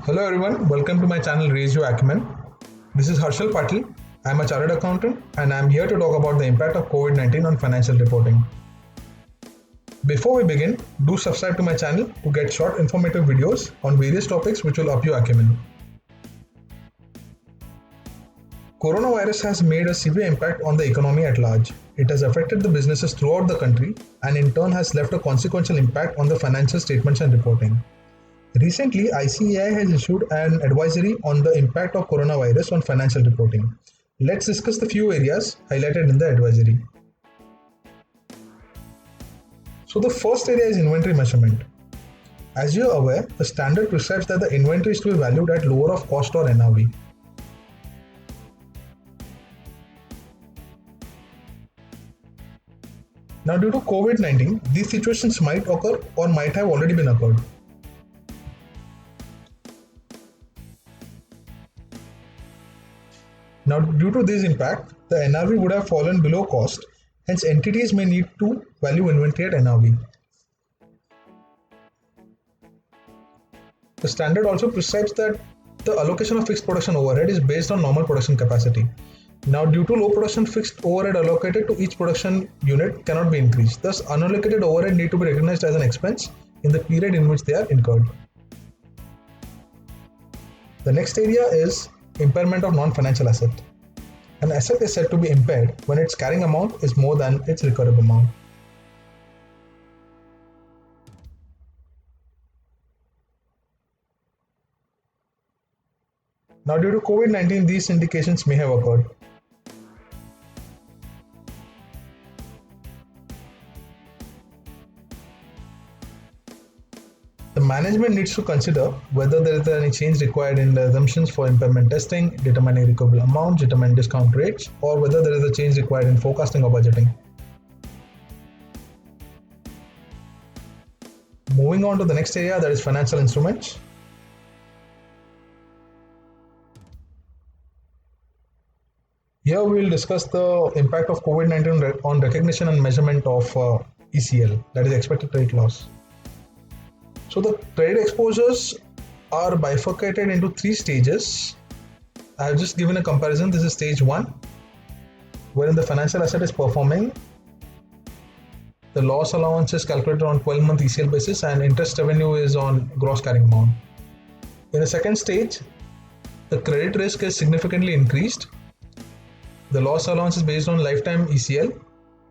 Hello everyone, welcome to my channel Raise Your Acumen. This is Harshal Patil. I am a chartered accountant and I am here to talk about the impact of COVID-19 on financial reporting. Before we begin, do subscribe to my channel to get short informative videos on various topics which will up your acumen. Coronavirus has made a severe impact on the economy at large. It has affected the businesses throughout the country and in turn has left a consequential impact on the financial statements and reporting. Recently, ICAI has issued an advisory on the impact of coronavirus on financial reporting. Let's discuss the few areas highlighted in the advisory. So the first area is inventory measurement. As you are aware, the standard prescribes that the inventory is to be valued at lower of cost or NRV. Now due to COVID-19, these situations might occur or might have already been occurred. Now, due to this impact, the NRV would have fallen below cost, hence entities may need to value inventory at NRV. The standard also prescribes that the allocation of fixed production overhead is based on normal production capacity. Now, due to low production, fixed overhead allocated to each production unit cannot be increased. Thus, unallocated overhead need to be recognized as an expense in the period in which they are incurred. The next area is impairment of non-financial asset. An asset is said to be impaired when its carrying amount is more than its recoverable amount. Now, due to COVID-19, these indications may have occurred. The management needs to consider whether there is any change required in the assumptions for impairment testing, determining recoverable amount, determining discount rates, or whether there is a change required in forecasting or budgeting. Moving on to the next area, that is financial instruments. Here we will discuss the impact of COVID-19 on recognition and measurement of ECL, that is expected credit loss. So the credit exposures are bifurcated into three stages. I have just given a comparison. This is stage 1, wherein the financial asset is performing. The loss allowance is calculated on 12-month ECL basis and interest revenue is on gross carrying amount. In the second stage, the credit risk is significantly increased. The loss allowance is based on lifetime ECL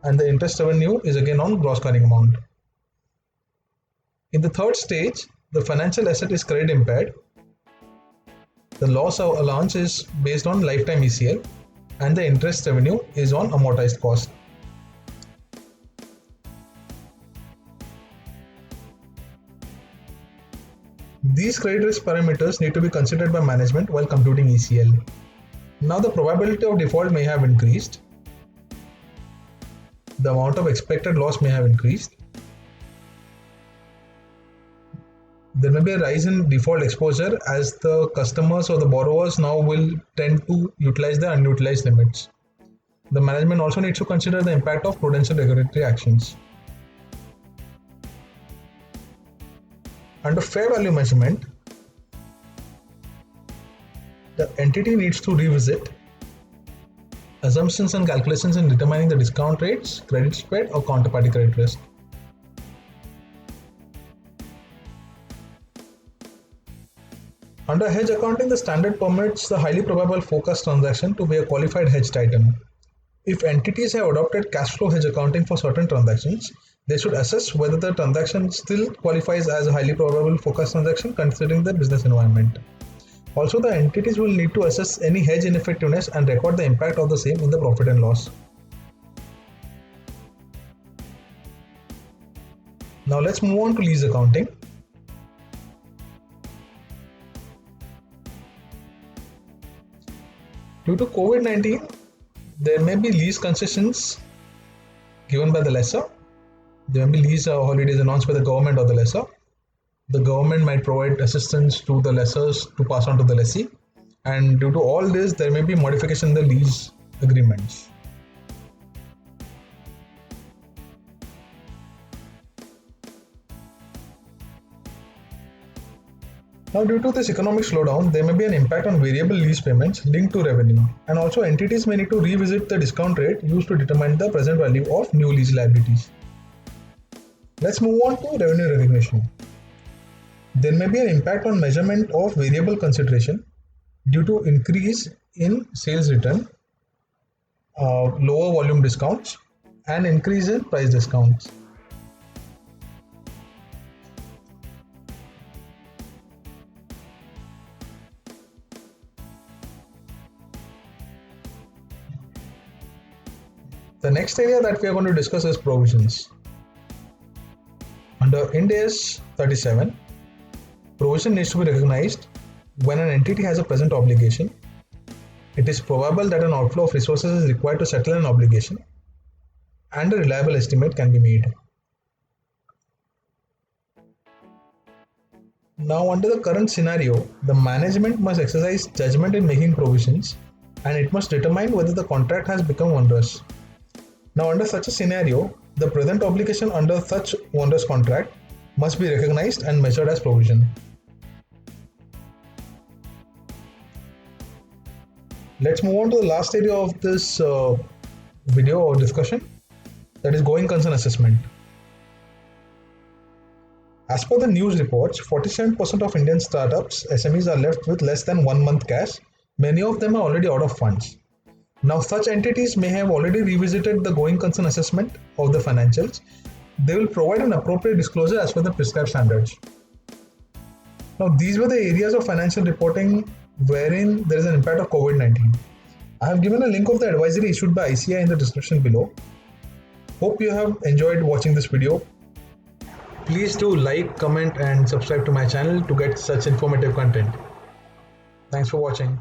and the interest revenue is again on gross carrying amount. In the third stage, the financial asset is credit impaired. The loss allowance is based on lifetime ECL and the interest revenue is on amortized cost. These credit risk parameters need to be considered by management while computing ECL. Now the probability of default may have increased. The amount of expected loss may have increased. There may be a rise in default exposure as the customers or the borrowers now will tend to utilize the unutilized limits. The management also needs to consider the impact of prudential regulatory actions. Under fair value measurement, the entity needs to revisit assumptions and calculations in determining the discount rates, credit spread, or counterparty credit risk. Under hedge accounting, the standard permits the highly probable forecast transaction to be a qualified hedged item. If entities have adopted cash flow hedge accounting for certain transactions, they should assess whether the transaction still qualifies as a highly probable forecast transaction considering the business environment. Also, the entities will need to assess any hedge ineffectiveness and record the impact of the same in the profit and loss. Now let's move on to lease accounting. Due to COVID-19, there may be lease concessions given by the lessor. There may be lease holidays announced by the government or the lessor. The government might provide assistance to the lessors to pass on to the lessee. And due to all this, there may be modification in the lease agreements. Now, due to this economic slowdown, there may be an impact on variable lease payments linked to revenue, and also entities may need to revisit the discount rate used to determine the present value of new lease liabilities. Let's move on to revenue recognition. There may be an impact on measurement of variable consideration due to increase in sales return, lower volume discounts, and increase in price discounts. The next area that we are going to discuss is provisions. Under Ind AS 37, provision needs to be recognized when an entity has a present obligation. It is probable that an outflow of resources is required to settle an obligation, and a reliable estimate can be made. Now, under the current scenario, the management must exercise judgment in making provisions, and it must determine whether the contract has become onerous. Now, under such a scenario, the present obligation under such onerous contract must be recognized and measured as provision. Let's move on to the last area of this video or discussion, that is going concern assessment. As per the news reports, 47% of Indian startups, SMEs, are left with less than 1 month cash. Many of them are already out of funds. Now, such entities may have already revisited the going concern assessment of the financials. They will provide an appropriate disclosure as per the prescribed standards. Now, these were the areas of financial reporting wherein there is an impact of COVID-19. I have given a link of the advisory issued by ICAI in the description below. Hope you have enjoyed watching this video. Please do like, comment and subscribe to my channel to get such informative content. Thanks for watching.